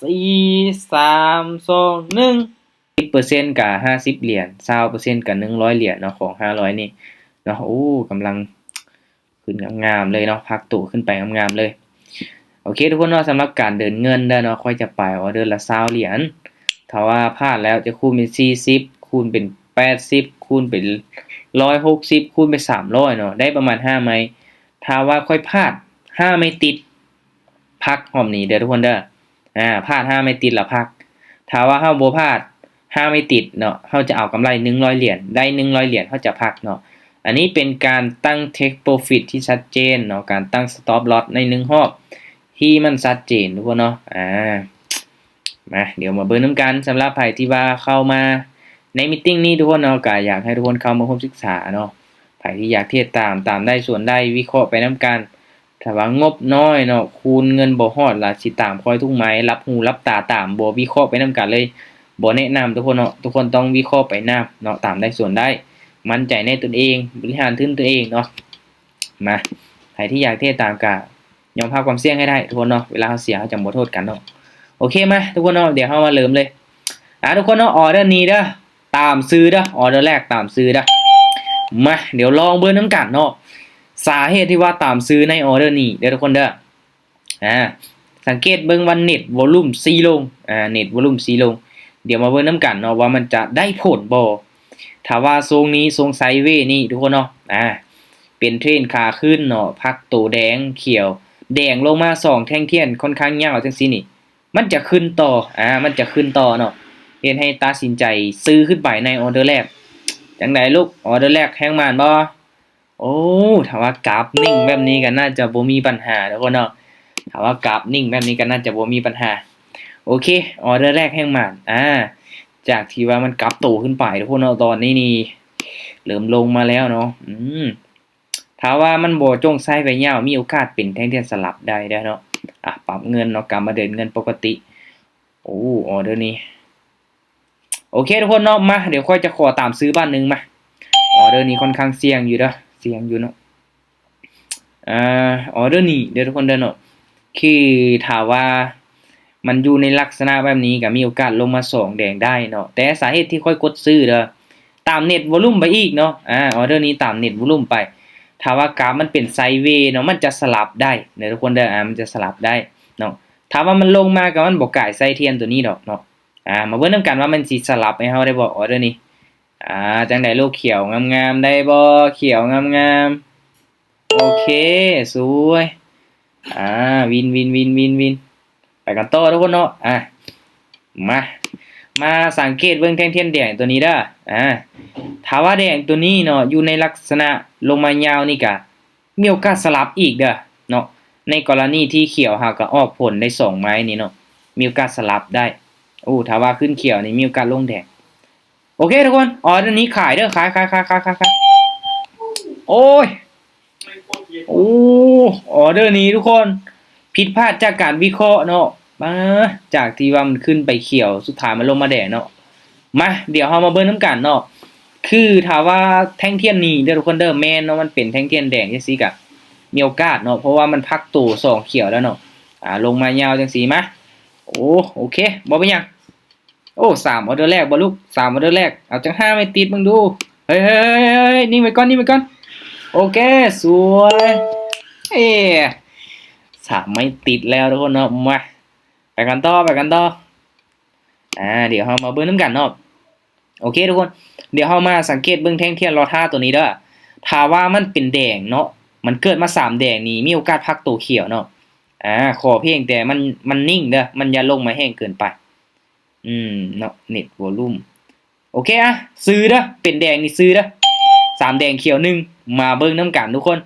4 3 2 110%กับ50 เหรียญ20%กับ100 เหรียญเนาะของ500นี่เนาะโอ้กำลังขึ้นงามๆเลยเนาะพักตัวขึ้นไปงามๆเลยโอเคทุกคนเนาะสำหรับการเดินเงินเด้อเนาะค่อยจะไปออเดอร์ละ20 เหรียญถ้าว่าพลาดแล้วจะคูณเป็น40คูณเป็น80คูณเป็น160คูณเป็น300เนาะได้ประมาณ5ไม้ถ้าว่าค่อยพลาด5ไม่ติดพักหอมนี้เด้อทุกคนเด้อพลาด5ไม่ติดละพักถ้าว่าเฮาบ่พลาด5ไม่ติดเนาะเฮาจะเอากำไร100 เหรียญได้100 เหรียญเฮาจะพักเนาะอันนี้เป็นการตั้ง take profit ที่ชัดเจนเนาะการตั้ง stop loss ใน1รอบที่มันชัดเจนทุกคนเนาะมาเดี๋ยวมาเบิ่งนํกันสำหรับไผที่ว่าเข้ามาในมีตติ้งนี้ทุกคนเนาะก็อยากให้ทุกคนเข้ามาร่วมศึกษาเนาะไผที่อยากเทรดตามได้ส่วนได้วิเคราะห์ไปนํกันถ้าว่างบน้อยเนาะคูณเงินบ่ฮอดล่ะสิตามคอยทุกไม้รับหูรับตาตามบ่วิเคราะห์ไปนํกันเลยบ่แนะนำทุกคนเนาะทุกคนต้องวิเคราะห์ไปนำเนาะตามได้ส่วนได้มั่นใจในตนเองบริหารทุนตัวเองเนาะมาใครที่อยากเทรดตามก็ยอมรับความเสี่ยงให้ได้ทุกคนเนาะเวลาเฮาเสียเฮาจะบ่โทษกันเนาะโอเคมาทุกคนเนาะเดี๋ยวเฮามาเริ่มเลยทุกคนเนาะออเดอร์นี้เด้อตามซื้อเด้อออเดอร์แรกตามซื้อเด้อมาเดี๋ยวลองเบิ่งนำกันเนาะสาเหตุที่ว่าตามซื้อในออเดอร์นี้เด้อทุกคนเด้อสังเกตเบิ่งว่าเน็ตวอลลุ่มซีลงเน็ตวอลลุ่มซีลงเดี๋ยวมาเบิ่งนำกันเนาะว่ามันจะได้ผลบ่ถ้าว่าทรงนี้ทรงไซด์เวย์นี่ทุกคนเนาะเป็นเทรนขาขึ้นเนาะพักตัวแดงเขียวแดงลงมา2แท่งเทียนค่อนข้างยาวจังซี่นี่มันจะขึ้นต่อมันจะขึ้นต่อเนาะเฮ็ดให้ตัดสินใจซื้อขึ้นไปในออเดอร์แรกจังได๋ลูกออเดอร์แรกแฮงมานบ่โอ้ถ้าว่ากราฟนิ่งแบบนี้ก็น่าจะบ่มีปัญหาทุกคนเนาะถ้าว่ากราฟนิ่งแบบนี้ก็น่าจะบ่มีปัญหาโอเคออเดอร์แรกแฮงมานจากที่ว่ามันกลับโตขึ้นไปทุกคนเนาะตอนนี้นี่เริ่มลงมาแล้วเนาะถ้าว่ามันบ่จงไซด์ไปยาวมีโอกาสเป็นแท่งเทียนสลับได้เด้อเนาะปรับเงินเนาะกลับมาเดินเงินปกติโอ้ออเดอร์นี้โอเคทุกคนเนาะมาเดี๋ยวค่อยจะขอตามซื้อบ้านนึงมาออเดอร์นี้ค่อนข้างเสี่ยงอยู่เด้อเสี่ยงอยู่เนาะออเดอร์นี้เดี๋ยวทุกคนเด้อเนาะคือถ้าว่ามันอยู่ในลักษณะแบบนี้ก็มีโอกาสลงมา2แดงได้เนาะแต่สาเหตุที่ค่อยกดซื้อเด้อตามเน็ตวอลลุ่มไปอีกเนาะออเดอร์นี้ตามเน็ตวอลลุ่มไปถ้าว่ากราฟมันเป็นไซด์เวย์เนาะมันจะสลับได้เด้อทุกคนเด้อมันจะสลับได้เนาะถ้าว่ามันลงมาก็มันบ่กายไซด์เทียนตัวนี้ดอกเนาะมาเบิ่งนำกันว่ามันสิสลับให้เฮาได้บ่ออเดอร์นี้จังได๋ลูกเขียวงามๆได้บ่เขียวงามๆโอเคสวยวินไปกันต่อทุกคนเนาะมาสังเกตเบิ่งแท่งเทียนแดงตัวนี้เด้อถ้าว่าแดงตัวนี้เนาะอยู่ในลักษณะลงมายาวนี่ก็มีโอกาสสลับอีกเด้อเนาะในกรณีที่เขียวหากก็ออกผลได้2ไม้นี่เนาะมีโอกาสสลับได้ถ้าว่าขึ้นเขียวนี่มีโอกาสลงแดงโอเคทุกคนออเดอร์นี้ขายเด้อขายโอ้ยออเดอร์นี้ทุกคนผิดพลาดจากการวิเคราะห์เนาะจากที่ว่ามันขึ้นไปเขียวสุดท้ายมันลงมาแดงเนาะมาเดี๋ยวเฮามาเบิ่งนำกันเนาะคือถ้าว่าแท่งเทียนนี้เด้อทุกคนเด้อแม่นเนาะมันเป็นแท่งเทียนแดงจังซี่ก็มีโอกาสเนาะเพราะว่ามันพักตัว2เขียวแล้วเนาะลงมายาวจังซี่มาโอเคบ่เป็นหยัง3ออเดอร์แรกบ่ลูก3ออเดอร์แรกเอาจัง5ไม่ติดมึงดูเฮ้ยนิ่งไว้ก่อนโอเคสวย3ไม่ติดแล้วทุกคนเนาะมาไปกันต่อเดี๋ยวเฮามาเบิ่งนำกันเนาะโอเคทุกคนเดี๋ยวเฮามาสังเกตเบิ่งแท่งเทียนรอท่าตัวนี้เด้อถ้าว่ามันเป็นแดงเนาะมันเกิดมา3แดงนี่มีโอกาสพักตัวเขียวเนาะขอเพียงแต่มันนิ่งเด้อมันอย่าลงมาแห้งเกินไปเนาะเน็ตวอลลุ่มโอเคซื้อเด้อเป็นแดงนี่ซื้อเด้อ3แดงเขียว1มาเบิ่งนำกันทุกคน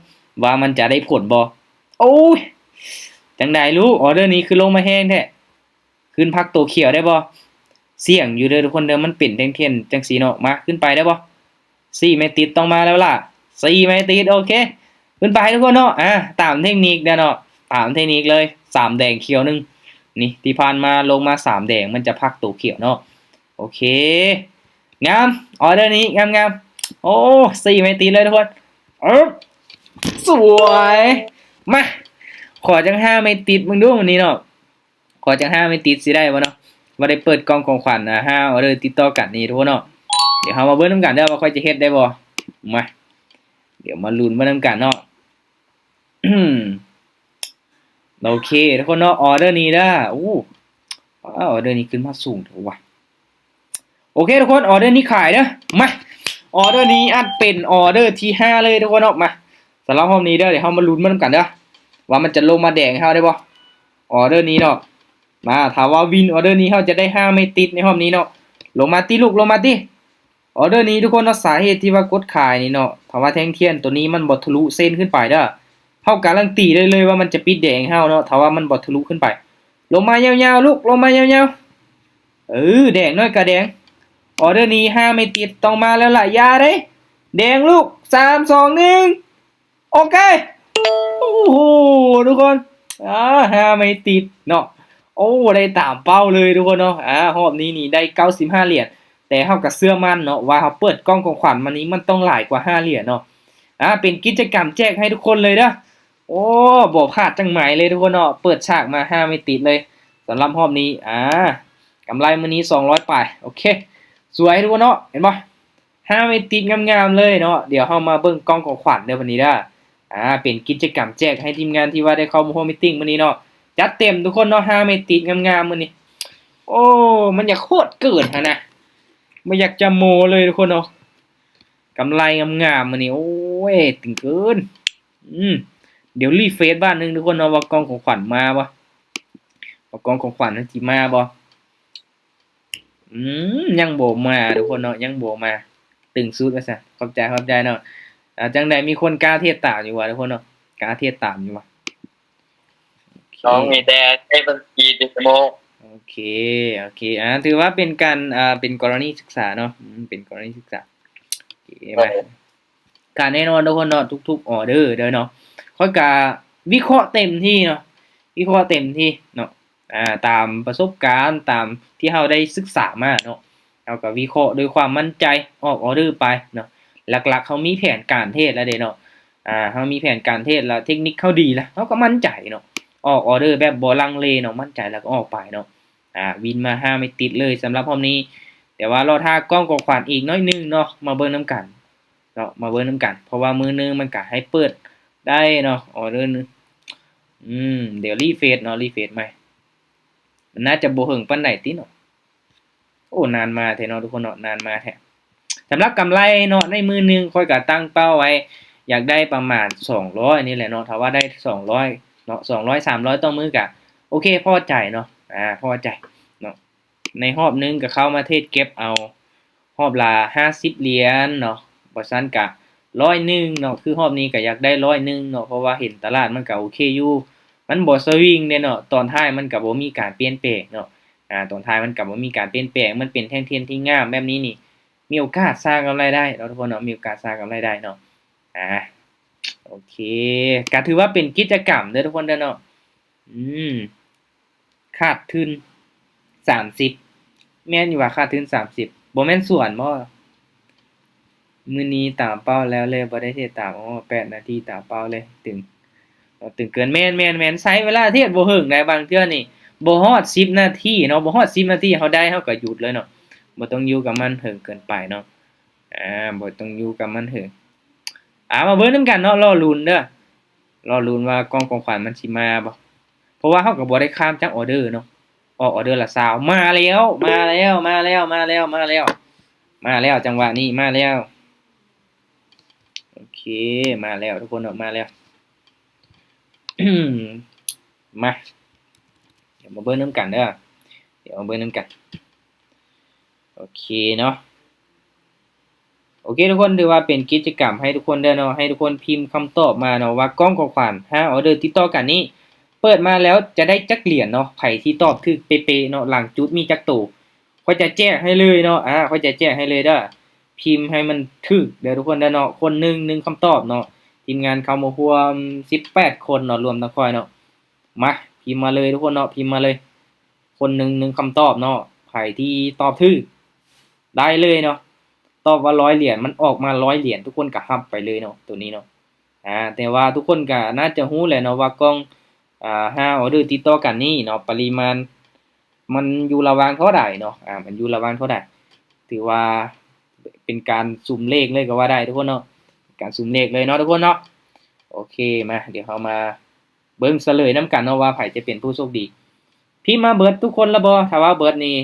ว่ามันจะได้ผลบ่จังได๋ลูกออเดอร์นี้คือลงมาแห้งแท้ขึ้นพักตัวเขียวได้บ่เสี่ยงอยู่เด้อทุกคนเด้อมันเป็นแท่งเทียนจังซี่เนาะมาขึ้นไปได้บ่4ไม่ติดต้องมาแล้วล่ะ4ไม่ติดโอเคขึ้นไปทุกคนเนาะตามเทคนิคเด้อเนาะตามเทคนิคเลย3แดงเขียว1นี่ที่ผ่านมาลงมา3แดงมันจะพักตัวเขียวเนาะโอเคงามออเดอร์นี้งาม4ไม่ติดเลยทุกคนสวยมาขอจัง5ไม่ติดมึงดูวันนี้เนาะ ขอจัง5ไม่ติดสิได้บ่เนาะบ่ได้เปิดกล่องของขวัญ5ออเดอร์ติดต่อกันนี่ทุกคนเนาะเดี๋ยวเฮามาเบิ่งนำกันเด้อว่าค่อยจะเฮ็ดได้บ่มาเดี๋ยวมาลุ้นมานำกันเนาะ โอเคทุกคนเนาะออเดอร์นี้เด้ออออเดอร์นี้ขึ้นมาสูงเถอะว่ะโอเคทุกคนออเดอร์นี้ขายเด้อมาออเดอร์นี้อันเป็นออเดอร์ที่5เลยทุกคนเนาะมาสำหรับรอบนี้เด้อเดี๋ยวเฮามาลุ้นมานำกันเด้อว่ามันจะลงมาแดงให้เฮาได้บ่ออเดอร์นี้เนาะมาถ้าว่าวินออเดอร์นี้เฮาจะได้5ไม่ติดในรอบนี้เนาะลงมาติลูกลงมาติออเดอร์นี้ทุกคนเนาะสาเหตุที่ว่ากดขายนี่เนาะถ้าว่าแท่งเทียนตัวนี้มันบ่ทะลุเส้นขึ้นไปเด้อเฮาการันตีได้เลยว่ามันจะปิดแดงเฮาเนาะถ้าว่ามันบ่ทะลุขึ้นไปลงมายาวๆลูกลงมายาวๆแดงน้อยกะแดงออเดอร์นี้5ไม่ติดต้องมาแล้วล่ะอย่าเด้แดงลูก3 2 1โอเคโอ้โหทุกคน5ไม่ติดเนาะโอ้ได้ตามเป้าเลยทุกคนเนาะรอบนี้นี่ได้95เหรียญแต่เฮาก็เชื่อมั่นเนาะว่าเฮาเปิดกล้องของขวัญมันนี้มันต้องหลายกว่า5เหรียญเนาะเป็นกิจกรรมแจกให้ทุกคนเลยเด้อโอ้บ่พลาดจังไหมเลยทุกคนเนาะเปิดฉากมา5ไม่ติดเลยสำหรับรอบนี้กำไรมื้อนี้200ไปโอเคสวยทุกคนเนาะเห็นบ่5ไม่ติดงามๆเลยเนาะเดี๋ยวเฮามาเบิ่งกล้องของขวัญเด้อวันนี้เด้อเป็นกิจกรรมแจกให้ทีมงานที่ว่าได้เข้ามาร่วมมีตติ้งมื้อนี้เนาะจัดเต็มทุกคนเนาะ5ไม่ติดงามๆมื้อนี้โอ้มันอยากโคตรเกินหั่นนะบ่อยากจะโมเลยทุกคนเนาะกำไรงามๆมื้อนี้โอ้ยตึงเกินเดี๋ยวรีเฟซบ้านนึงทุกคนเนาะว่ากล้องของขวัญมาบ่ว่ากล้องของขวัญมันสิมาบ่ยังบ่มาทุกคนเนาะยังบ่มาตึงสุดว่าซั่นขอบใจเนาะจังได๋มีคนกล้าเทศตามอยู่ว่ะทุกคนเนาะกล้าเทศตามอยู่ว่ะน้องมีแต่ใช้บัญชีดิจิโมโอเคถือว่าเป็นการเป็นกรณีศึกษาเนาะเป็นกรณีศึกษาโอเคมาการแน่นอนทุกคนเนาะทุกๆออเดอร์เด้อเนาะค่อยก็วิเคราะห์เต็มที่เนาะวิเคราะห์เต็มที่เนาะตามประสบการณ์ตามที่เราได้ศึกษามาเนาะเราก็วิเคราะห์ด้วยความมั่นใจออกออเดอร์ไปเนาะหลักๆเขามีแผนการเทศแล้วเด้เนาะเขามีแผนการเทศแล้วเทคนิคเขาดีแล้วเขาก็มั่นใจเนาะออกออเดอร์แบบบ่ลังเลเนาะมั่นใจแล้วก็ออกไปเนาะวินมา5ไม่ติดเลยสำหรับรอบนี้แต่ว่ารอท่ากล้องของขวัญอีกน้อยนึงเนาะมาเบิ่งนำกันเนาะมาเบิ่งนำกันเพราะว่ามื้อนึงมันก็ให้เปิดได้เนาะออเดอร์นึงเดี๋ยวรีเฟซเนาะรีเฟซใหม่มันน่าจะบ่ถึงปานใดติเนาะโอ้นานมาแท้เนาะทุกคนเนาะนานมาแท้สำหรับกำไรเนาะในมื้อนึงค่อยก็ตั้งเป้าไว้อยากได้ประมาณ200นี่แหละเนาะถ้าว่าได้200เนาะ200 300ต่อมื้อก็โอเคพอใจเนาะพอใจเนาะในรอบนึงก็เข้ามาเทศเก็บเอารอบละ50เหรียญเนาะบ่ซั้นก็100เนาะคือรอบนี้ก็อยากได้100เนาะเพราะว่าเห็นตลาดมันก็โอเคอยู่มันบ่สวิงเด้เนาะตอนท้ายมันก็บ่มีการเปลี่ยนแปลงเนาะตอนท้ายมันก็บ่มีการเปลี่ยนแปลงมันเป็นแท่งเทียนที่งามแบบนี้นี่มีโอกาสสร้างกำไรได้เนาะทุกคนเนาะมีโอกาสสร้างกำไรได้เนาะโอเคก็ถือว่าเป็นกิจกรรมเด้อทุกคนเด้อเนาะขาดทุน30แม่นอยู่ว่าขาดทุน30บ่แม่นส่วนบ่มื้อนี้ตามเป้าแล้วเลยบ่ได้เทศตาม8นาทีตามเป้าเลยตึงเกินแม่นใช้เวลาเทศบ่ถึงได้บางเทื่อนี่บ่ฮอด10นาทีเนาะบ่ฮอด10นาทีเฮาได้เฮาก็หยุดเลยเนาะบ่ต้องอยู่กับมันถึงเกินไปเนาะบ่ต้องอยู่กับมันถึงมาเบิ่งนำกันเนาะรอลุ้นเด้อรอลุ้นว่ากล่องของขวัญมันสิมาบ่เพราะว่าเฮาก็บ่ได้ข้ามจักออเดอร์เนาะออกออเดอร์ละ20มาแล้วจังหวะนี้มาแล้วโอเคมาแล้วทุกคนออกมาแล้วมาเดี๋ยวมาเบิ่งนำกันเด้อเดี๋ยวมาเบิ่งนำกันโอเคเนาะโอเคทุกคนถือว่าเป็นกิจกรรมให้ทุกคนเด้อเนาะให้ทุกคนพิมพ์คำตอบมาเนาะว่ากล้องของขวัญ5ออเดอร์ติดต่อกันนี้เปิดมาแล้วจะได้จักเหรียญเนาะไผที่ตอบถูกเป๊ะๆเนาะหลังจุดมีจักตู้ข้อยจะแจกให้เลยเนาะข้อยจะแจกให้เลยเด้อพิมพ์ให้มันถูกเด้อทุกคนเด้อเนาะคนหนึ่งคำตอบเนาะทีมงานเข้ามาร่วม18คนเนาะรวมทั้งค่อยเนาะมาพิมพ์มาเลยทุกคนเนาะพิมพ์มาเลยคนหนึ่งคำตอบเนาะไผที่ตอบถูกได้เลยเนาะตอบว่า100เหรียญมันออกมา100เหรียญทุกคนก็รับไปเลยเนาะตัวนี้เนาะแต่ว่าทุกคนก็น่าจะรู้แหละเนาะว่ากล้อง5ออเดอร์ติดต่อกันนี่เนาะปริมาณ มันอยู่ระหว่างเท่าใดเนาะมันอยู่ระหว่างเท่าใดถือว่าเป็นการสุ่มเลขเลยก็ว่าได้ทุกคนเนาะการสุ่มเลขเลยเนาะทุกคนเนาะโอเคมาเดี๋ยวเรามาเบิ่งเฉลยนํกันเนาะว่าไผจะเป็นผู้โชคดีพิมพ์มาเบิดทุกคนแล้วบ่ถ้าว่าเบิดนี่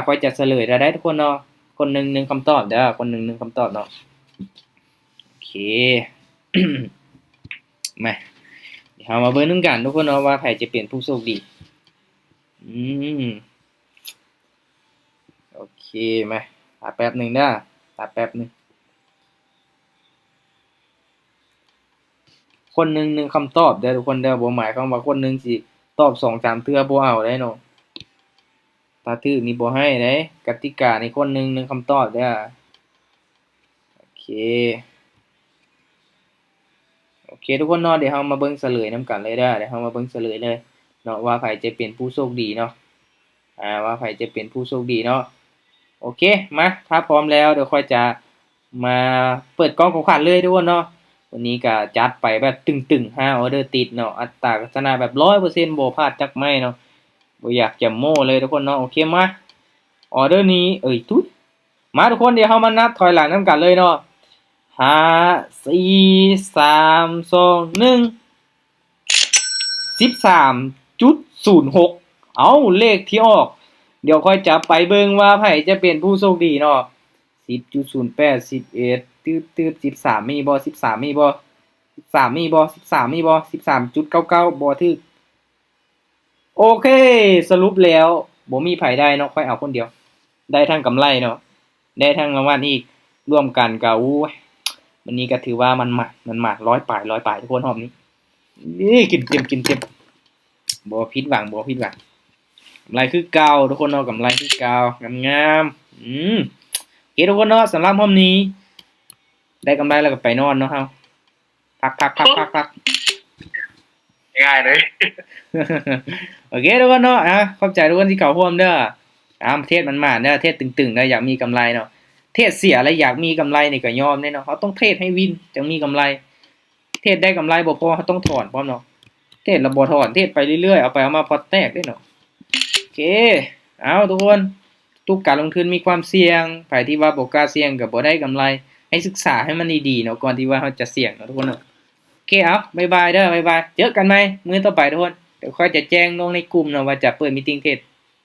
ค่อยจะเฉลยได้ทุกคนเนาะคนหนึง1คำตอบเด้อคนหนึง1คำตอบเนาะโอเค มาเดี๋ยวเรามาเบิ่งนำกันทุกคนเนาะว่าไผจะเป็นผู้โชคดีอืมโอเคมาแป๊บหนึงเด้อแป๊บหนึงคนหนึง1คำตอบเด้อทุกคนเด้อบ่หมายความว่าคนหนึงสิตอบ2-3เทื่อบ่เอาได้เนาะถ้าถูกนี่บ่ให้เด้กติกานี่คนหนึง1คำตอบเด้อโอเคทุกคนเนาะเดี๋ยวเรามาเบิ่งเฉลยนำกันเลยเด้อเดี๋ยวเรามาเบิ่งเฉลยเลยเนาะว่าไผจะเป็นผู้โชคดีเนาะว่าไผจะเป็นผู้โชคดีเนาะโอเคมาถ้าพร้อมแล้วเดี๋ยวค่อยจะมาเปิดกล่องของขวัญเลยทุกคนเนาะวันนี้ก็จัดไปแบบตึงๆ5ออเดอร์ติดเนาะอัตราการชนะแบบ 100% บ่พลาดจักไม้เนาะบ่อยากจะโม้เลยทุกคนเนาะโอเคมาออเดอร์นี้ตุ๊ยมาทุกคนเดี๋ยวเรามานับถอยหลังนำกันเลยเนาะ5 4 3 2 1 13.06เอาเลขที่ออกเดี๋ยวค่อยจะไปเบิ่งว่าไผจะเป็นผู้โชคดีเนาะ10.08 11ตืดๆ13มีบ่13มีบ่13มีบ่13มีบ่13.99บ่ถึกโอเคสรุปแล้วบ่มีไผได้เนาะค่อยเอาคนเดียวได้ทั้งกำไรเนาะได้ทั้งรางวัลอีกรวมกันก็โอ้ยวันนี้ก็ถือว่ามันมาก100ปลายทุกคนรอบนี้นี่กินเต็มบ่ผิดหวังกำไรคือเก่าทุกคนเนาะกำไรคือเก่างามโอเคทุกคนเนาะสำหรับรอบนี้ได้กำไรแล้วก็ไปนอนเนาะเฮาพัก ง่ายเลย โอเคทุกคนเนาะขอบใจทุกคนที่เข้าร่วมเด้อเทศมันมาเด้อเทศตึงๆเด้ออยากมีกำไรเนาะเทศเสียแล้วอยากมีกำไรนี่ก็ยอมเด้เนาะเฮาต้องเทศให้วินจึงมีกำไรเทศได้กำไรบ่พอเฮาต้องถอนพร้อมเนาะเทศแล้วบ่ถอนเทศไปเรื่อยๆเอาไปเอามาพอแตกเด้เนาะโอเคเอาทุกคนทุกการลงทุนมีความเสี่ยงไผที่ว่าบ่กล้าเสี่ยงก็บ่ได้กำไรให้ศึกษาให้มันดีๆเนาะก่อนที่ว่าเฮาจะเสี่ยงเนาะทุกคนเนาะโอเคเอาบ๊ายบายเด้อบ๊ายบายเจอกันใหม่มื้อต่อไปทุกคนเดี๋ยวค่อยจะแจ้งลงในกลุ่มเนาะว่าจะเปิดมีตติ้งเทศ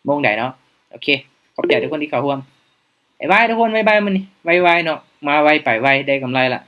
โมงใดเนาะโอเคขอบใจทุกคนที่เข้าร่วมบ๊ายบายทุกคนบ๊ายบายมื้อนี้ไวๆเนาะมาไวไปไวได้กำไรละ